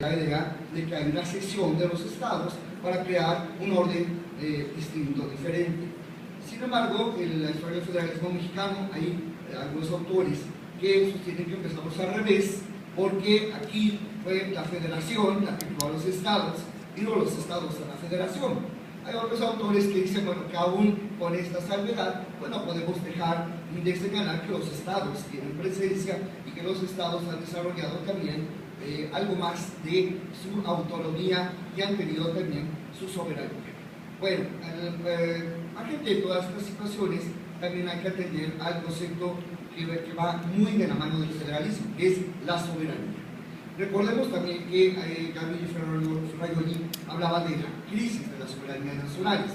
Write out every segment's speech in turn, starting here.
la idea de que hay una sección de los estados para crear un orden distinto, diferente. Sin embargo, en la historia del federalismo mexicano hay algunos autores que sostienen que empezamos al revés, porque aquí fue la federación la que creó a los estados y no los estados a la federación. Hay otros autores que dicen, bueno, que aún con esta salvedad, bueno, podemos dejar de señalar que los estados tienen presencia y que los estados han desarrollado también algo más de su autonomía y han tenido también su soberanía. Bueno, aparte de todas estas situaciones, también hay que atender al concepto que va muy de la mano del federalismo, que es la soberanía. Recordemos también que Gabriel Ferraioli hablaba de la crisis de las soberanías nacionales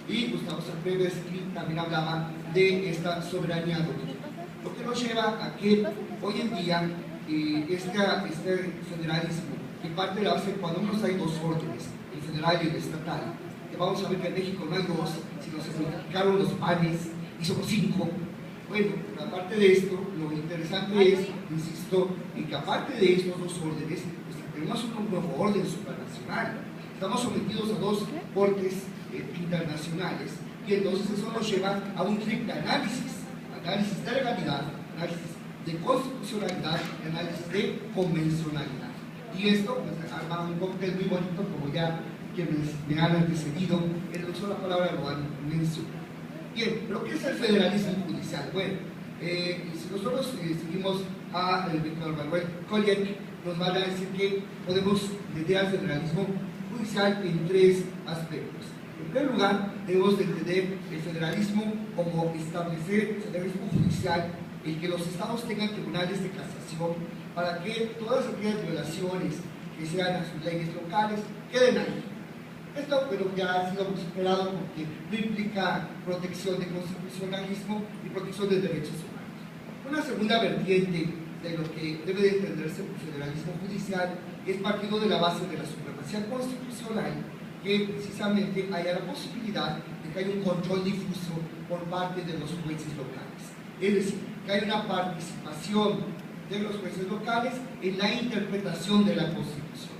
y Gustavo Sanpeversky también hablaba de esta soberanía dominical, lo que nos lleva a que hoy en día este federalismo que parte de la base cuando uno hay dos órdenes, el federal y el estatal, que vamos a ver que en México no hay dos, sino se multiplicaron los panes y somos 5. Bueno, aparte de esto, lo interesante es, insisto, en que aparte de estos dos órdenes, pues tenemos un nuevo orden supranacional. Estamos sometidos a dos cortes internacionales y entonces eso nos lleva a un triple análisis: análisis de legalidad, análisis de constitucionalidad y análisis de convencionalidad. Y esto pues, arma un cóctel muy bonito, como ya quienes me han antecedido, en una sola palabra lo han mencionado. Bien, ¿pero qué es el federalismo judicial? Bueno, si nosotros seguimos a Víctor Manuel Collier, nos van a decir que podemos entender al federalismo judicial en 3 aspectos. En primer lugar, debemos de entender el federalismo como establecer el federalismo judicial, el que los estados tengan tribunales de casación para que todas aquellas violaciones que sean a sus leyes locales queden ahí. Esto, pero ya ha sido superado porque no implica protección de constitucionalismo y protección de derechos humanos. Una segunda vertiente de lo que debe de entenderse por federalismo judicial es partido de la base de la supremacía constitucional, que precisamente haya la posibilidad de que haya un control difuso por parte de los jueces locales. Es decir, que haya una participación de los jueces locales en la interpretación de la Constitución.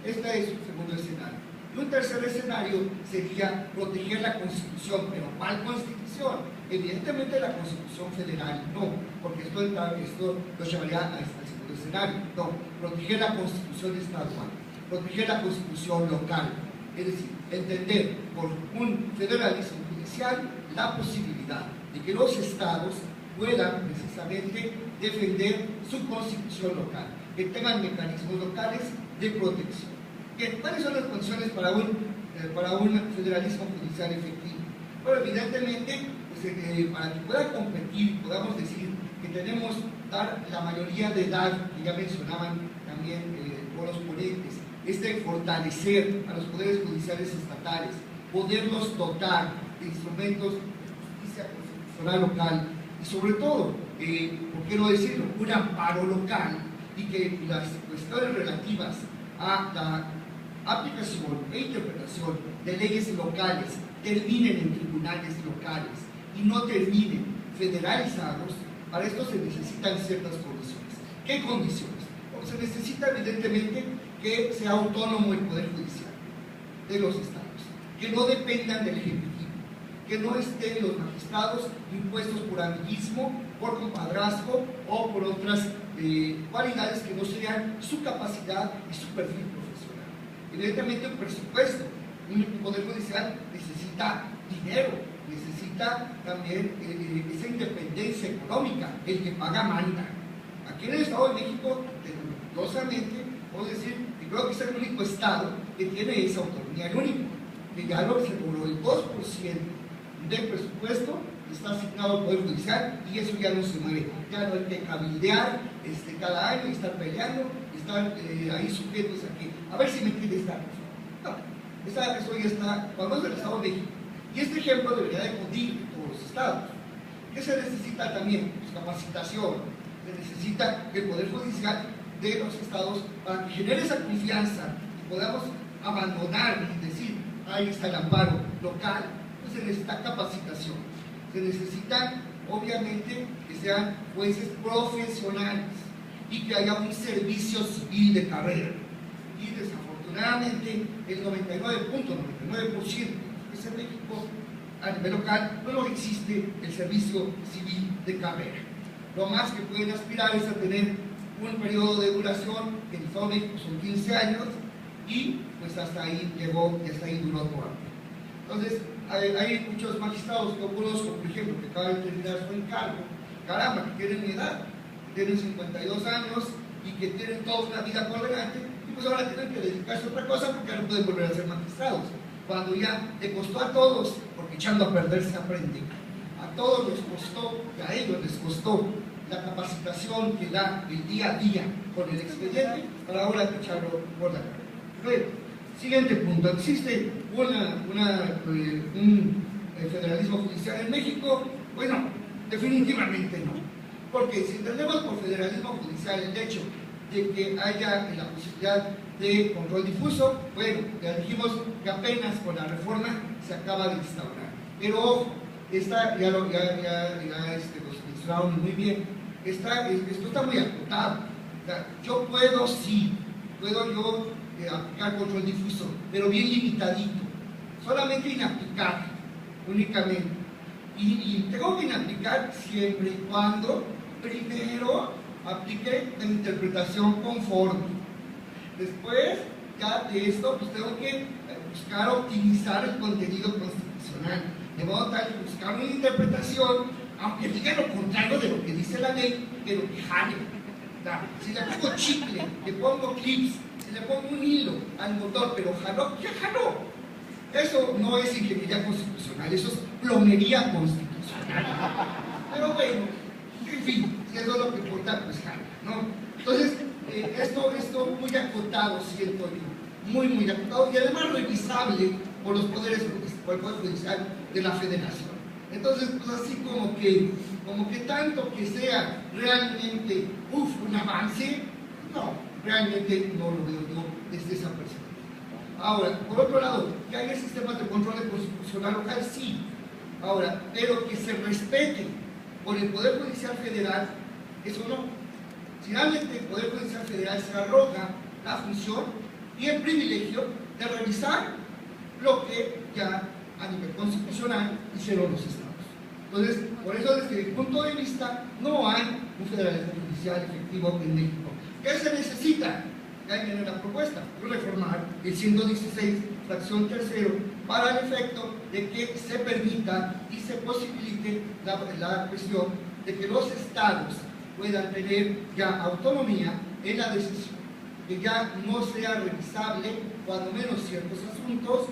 Este es un segundo escenario. Y un tercer escenario sería proteger la Constitución, pero ¿cuál Constitución? Evidentemente la Constitución federal no, porque esto lo llevaría al segundo escenario. No, proteger la Constitución estatal, proteger la Constitución local. Es decir, entender por un federalismo judicial la posibilidad de que los estados puedan precisamente defender su constitución local, que tengan mecanismos locales de protección. Bien, ¿cuáles son las condiciones para un federalismo judicial efectivo? Bueno, evidentemente, pues, para que pueda competir, podamos decir que tenemos dar la mayoría de edad, que ya mencionaban también por los ponentes, fortalecer a los poderes judiciales estatales, poderlos dotar de instrumentos de justicia constitucional local y sobre todo, ¿por qué no decirlo?, un amparo local, y que las cuestiones relativas a la aplicación e interpretación de leyes locales terminen en tribunales locales y no terminen federalizados. Para esto se necesitan ciertas condiciones. ¿Qué condiciones? Pues se necesita evidentemente que sea autónomo el Poder Judicial de los estados, que no dependan del Ejecutivo, que no estén los magistrados impuestos por amiguismo, por compadrazgo o por otras cualidades que no sean su capacidad y su perfil profesional. Evidentemente un presupuesto, un Poder Judicial necesita dinero, necesita también esa independencia económica, el que paga manda. Aquí en el Estado de México, orgullosamente, puedo decir que creo que es el único Estado que tiene esa autonomía, el único, que ya lo aseguró el 2% del presupuesto está asignado al Poder Judicial y eso ya no se mueve, ya no hay que cabildear cada año y estar peleando, estar ahí sujetos a ver si me quiere esta cosa. No, eso ya está, cuando es del Estado de México. Y este ejemplo debería de cundir en todos los estados. ¿Qué se necesita también? Pues capacitación. Se necesita el Poder Judicial de los estados para que genere esa confianza y podamos abandonar y decir, ahí está el amparo local. Pues se necesita capacitación. Se necesita, obviamente, que sean jueces profesionales y que haya un servicio civil de carrera. y desafortunadamente el 99.99% es en México, a nivel local, no existe el servicio civil de carrera. Lo más que pueden aspirar es a tener un periodo de duración, que en el Estado de México son 15 años, y pues hasta ahí llegó y hasta ahí duró todo. Entonces, hay muchos magistrados que yo conozco, por ejemplo, que acaban de terminar su encargo, caramba, que tienen mi edad, que tienen 52 años y que tienen toda una vida por delante, y pues ahora tienen que dedicarse a otra cosa porque ya no pueden volver a ser magistrados. Cuando ya le costó a todos, porque echando a perder se aprende, a todos les costó, y a ellos les costó la capacitación que da el día a día con el expediente, para ahora echarlo por la cara. Bueno, siguiente punto, ¿existe un federalismo judicial en México? Bueno, definitivamente no, porque si entendemos por federalismo judicial el hecho de que haya la posibilidad de control difuso, bueno, ya dijimos que apenas con la reforma se acaba de instaurar, pero ojo, lo mencionaron muy bien, esto está muy acotado. O sea, yo puedo aplicar control difuso, pero bien limitadito, solamente inaplicar, únicamente, y tengo que inaplicar siempre y cuando primero aplique la interpretación conforme. Después, ya de esto, pues tengo que buscar optimizar el contenido constitucional, de modo tal que buscar una interpretación, aunque diga lo contrario de lo que dice la ley, pero que jale. Si le pongo chicle, le pongo clips, si le pongo un hilo al motor, pero jaló, ya jaló. Eso no es ingeniería constitucional, eso es plomería constitucional. Pero bueno, en fin, si eso es lo que importa, pues jala, ¿no? Entonces, esto muy acotado, siento yo, muy acotado, y además revisable por los poderes, por el Poder Judicial de la Federación. Entonces, pues así como que tanto que sea realmente, un avance, no, realmente no lo veo yo desde esa perspectiva. Ahora, por otro lado, que haya sistemas de control constitucional local, sí. Ahora, pero que se respete por el Poder Judicial Federal, eso no. Finalmente, el Poder Judicial Federal se arroga la función y el privilegio de revisar lo que ya a nivel constitucional hicieron los estados. Entonces, por eso, desde mi punto de vista, no hay un federalismo judicial efectivo en México. ¿Qué se necesita? Ya viene la propuesta, reformar el 116, fracción tercero, para el efecto de que se permita y se posibilite la cuestión de que los estados puedan tener ya autonomía en la decisión, que ya no sea revisable, cuando menos ciertos asuntos,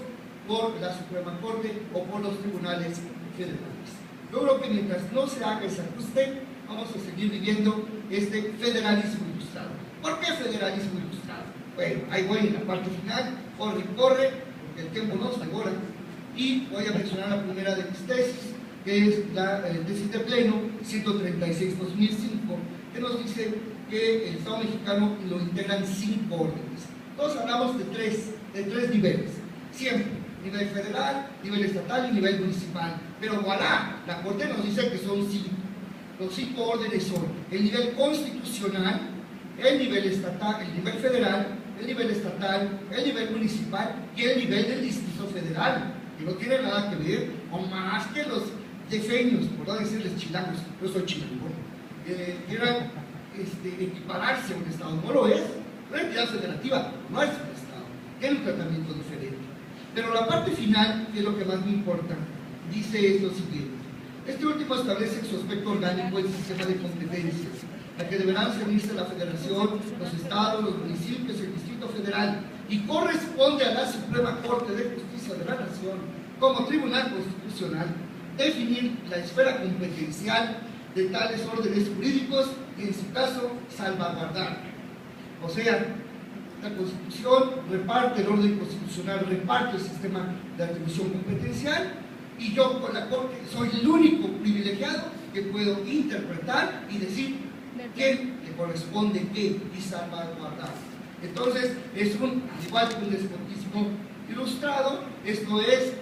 por la Suprema Corte o por los tribunales federales. Yo creo que mientras no se haga ese ajuste, vamos a seguir viviendo este federalismo ilustrado. ¿Por qué federalismo ilustrado? Bueno, ahí voy en la parte final, corre, porque el tiempo nos devora, y voy a mencionar la primera de mis tesis, que es la tesis de pleno 136-2005, que nos dice que el Estado mexicano lo integran 5 órdenes. Todos hablamos de tres niveles, siempre, nivel federal, nivel estatal y nivel municipal, pero voilà, la Corte nos dice que son 5. Los 5 órdenes son el nivel constitucional, el nivel estatal, el nivel federal, el nivel estatal, el nivel municipal y el nivel del Distrito Federal, que no tiene nada que ver, o más que los defeños, por no decirles chilangos, yo soy chilango, quieran equipararse a un Estado. No lo es, una entidad federativa no es un Estado, tiene un tratamiento diferente. Pero la parte final, que es lo que más me importa, dice lo siguiente: este último establece su aspecto orgánico del sistema de competencias, la que deberán servirse la Federación, los estados, los municipios y el Distrito Federal, y corresponde a la Suprema Corte de Justicia de la Nación, como Tribunal Constitucional, definir la esfera competencial de tales órdenes jurídicos y, en su caso, salvaguardar. O sea, la Constitución reparte, el orden constitucional reparte el sistema de atribución competencial, y yo con la Corte soy el único privilegiado que puedo interpretar y decir quién le corresponde qué y salvaguardar. Entonces, es al igual que un despotismo ilustrado, esto es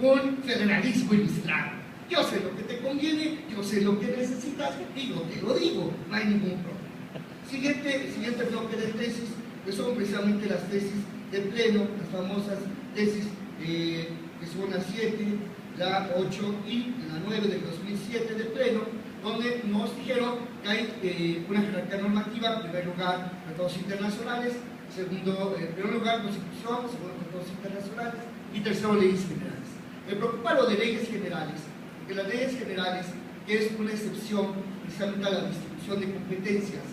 un federalismo ilustrado. Yo sé lo que te conviene, yo sé lo que necesitas y yo te lo digo, no hay ningún problema. Siguiente bloque de tesis que son precisamente las tesis de pleno, las famosas tesis que son la 7, la 8 y la 9 del 2007 de pleno, donde nos dijeron que hay una jerarquía normativa, en primer lugar, tratados internacionales, segundo, en primer lugar, Constitución, segundo, tratados internacionales, y tercero, leyes generales. Me preocupa lo de leyes generales, porque las leyes generales, que es una excepción precisamente a la distribución de competencias,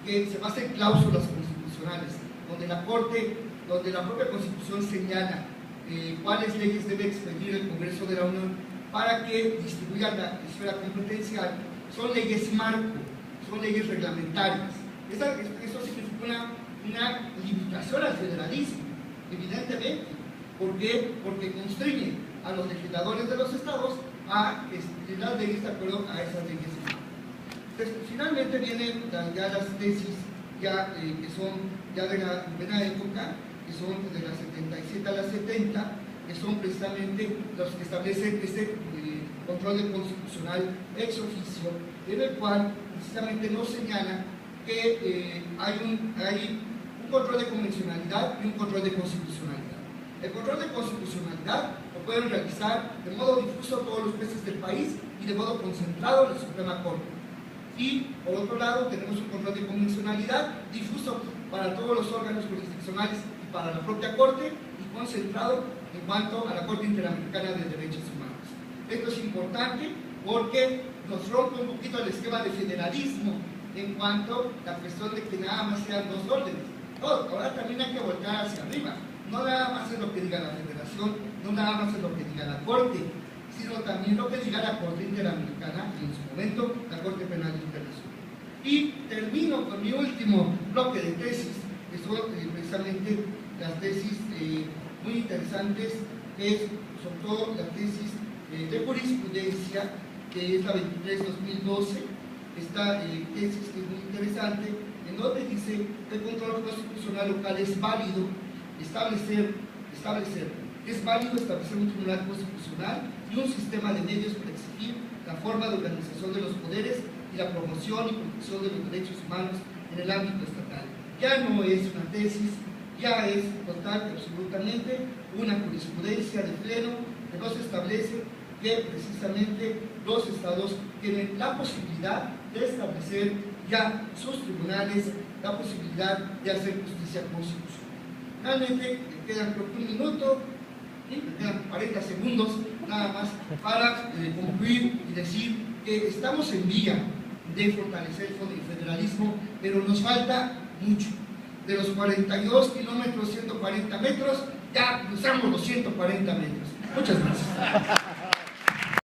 que se basa en cláusulas constitucionales, donde la Corte, donde la propia Constitución señala cuáles leyes debe expedir el Congreso de la Unión para que distribuyan la esfera competencial, son leyes marco, son leyes reglamentarias. Eso significa una limitación al federalismo, evidentemente. ¿Por qué? Porque constriñe a los legisladores de los estados a escribir las leyes de acuerdo a esas leyes marco. Entonces, finalmente vienen ya las tesis que son ya de la primera época, que son de las 77 a las 70, que son precisamente los que establecen este control de constitucional ex oficio, en el cual precisamente nos señala que hay un control de convencionalidad y un control de constitucionalidad. El control de constitucionalidad lo pueden realizar de modo difuso todos los jueces del país y de modo concentrado en la Suprema Corte. Y por otro lado tenemos un control de convencionalidad difuso para todos los órganos jurisdiccionales y para la propia Corte, y concentrado en cuanto a la Corte Interamericana de Derechos Humanos. Esto es importante porque nos rompe un poquito el esquema de federalismo en cuanto a la cuestión de que nada más sean dos órdenes. No, ahora también hay que voltear hacia arriba. No nada más es lo que diga la Federación, no nada más es lo que diga la Corte, sino también lo que diga la Corte Interamericana y en su momento la Corte Penal Internacional. Y termino con mi último bloque de tesis, que son precisamente las tesis muy interesantes, que es sobre todo la tesis de jurisprudencia, que es la 23-2012, esta tesis que es muy interesante, en donde dice que el control constitucional local es válido establecer un tribunal constitucional y un sistema de medios para exigir la forma de organización de los poderes y la promoción y protección de los derechos humanos en el ámbito estatal. Ya no es una tesis, ya es total y absolutamente una jurisprudencia de pleno que nos establece que precisamente los estados tienen la posibilidad de establecer ya sus tribunales, la posibilidad de hacer justicia constitucional. Finalmente, me quedan creo que un minuto, y me quedan 40 segundos nada más para concluir y decir que estamos en vía de fortalecer el federalismo, pero nos falta mucho. De los 42 kilómetros, 140 metros, ya cruzamos los 140 metros. Muchas gracias.